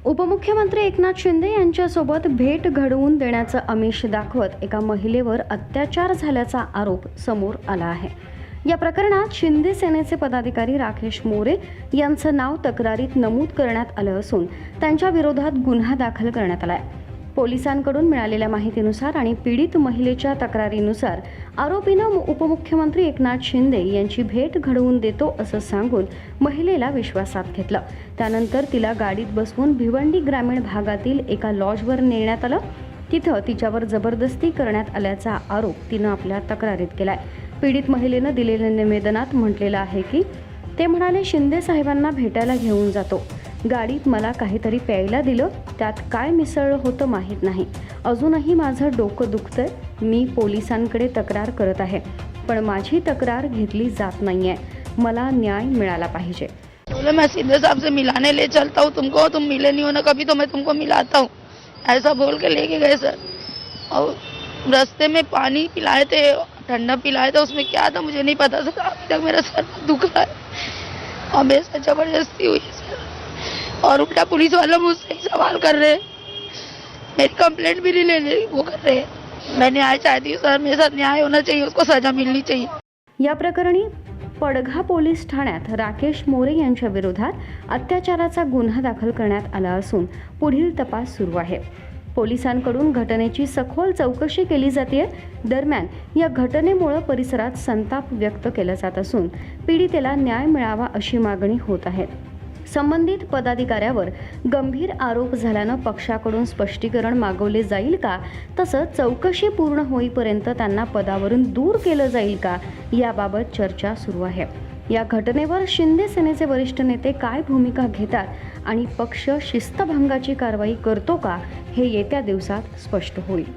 उपमुख्यमंत्री एकनाथ शिंदे यांच्यासोबत भेट घडवून देण्याचं आमिष दाखवत एका महिलेवर अत्याचार झाल्याचा आरोप समोर आला आहे। या प्रकरणात शिंदे सेनेचे पदाधिकारी राकेश मोरे यांचं नाव तक्रारीत नमूद करण्यात आलं असून त्यांच्या विरोधात गुन्हा दाखल करण्यात आलाय। पोलिसांकडून मिळालेल्या माहितीनुसार आणि पीडित महिलेच्या तक्रारीनुसार आरोपीनं उपमुख्यमंत्री एकनाथ शिंदे यांची भेट घडवून देतो असं सांगून महिलेला विश्वासात घेतलं। त्यानंतर तिला गाडीत बसवून भिवंडी ग्रामीण भागातील एका लॉजवर नेण्यात आलं। तिथं तिच्यावर जबरदस्ती करण्यात आल्याचा आरोप तिनं आपल्या तक्रारीत केलाय। पीडित महिलेनं दिलेल्या निवेदनात म्हटलेलं आहे की ते म्हणाले, शिंदे साहेबांना भेटायला घेऊन जातो। गाडीत मला काहीतरी प्यायला दिलं, त्यात काय मिसळलं होतं माहीत नाही। अजूनही माझं डोकं दुखतंय। मी पोलिसांकडे तक्रार करत आहे, पण माझी तक्रार घेतली जात नाहीये। मला न्याय मिळाला पाहिजे। बोले मैं शिंदे साहब से मिलाने ले चलता हूँ तुमको, तुम मिले नहीं हो ना कभी तो मैं तुमको मिलाता हूँ, ऐसा बोल के लेके गए सर। और रास्ते में पानी पिलाए थे, ठंडा पिलाया था, उसमें क्या था मुझे नहीं पता सर। अभी तक मेरा सर दुख रहा है और मेरे साथ जबरदस्ती हुई है सर। और उल्टा पुलिस वाला मुझसे ही सवाल कर रहे हैं, मेरी कंप्लेंट भी नहीं लेने वो कर रहे हैं। मैं न्याय चाहती हूँ सर, मेरे साथ न्याय होना चाहिए, उसको सजा मिलनी चाहिए। या प्रकरणी पडघा पोलीस ठाण्यात राकेश मोरे यांच्या विरोधात अत्याचाराचा गुन्हा दाखल करण्यात आला असून पुढील तपास सुरू आहे। पोलिसांकडून घटनेची सखोल चौकशी केली जाते। दरम्यान या घटनेमुळे परिसरात संताप व्यक्त केला जात असून पीडितेला न्याय मिळावा अशी मागणी होत आहे। संबंधित पदाधिकाऱ्यावर गंभीर आरोप झाल्यानं पक्षाकडून स्पष्टीकरण मागवले जाईल का, तसंच चौकशी पूर्ण होईपर्यंत त्यांना पदावरून दूर केलं जाईल का, याबाबत चर्चा सुरू आहे। या घटनेवर शिंदे सेनेचे वरिष्ठ नेते काय भूमिका घेतात आणि पक्ष शिस्तभंगाची कारवाई करतो का, हे येत्या दिवसात स्पष्ट होईल।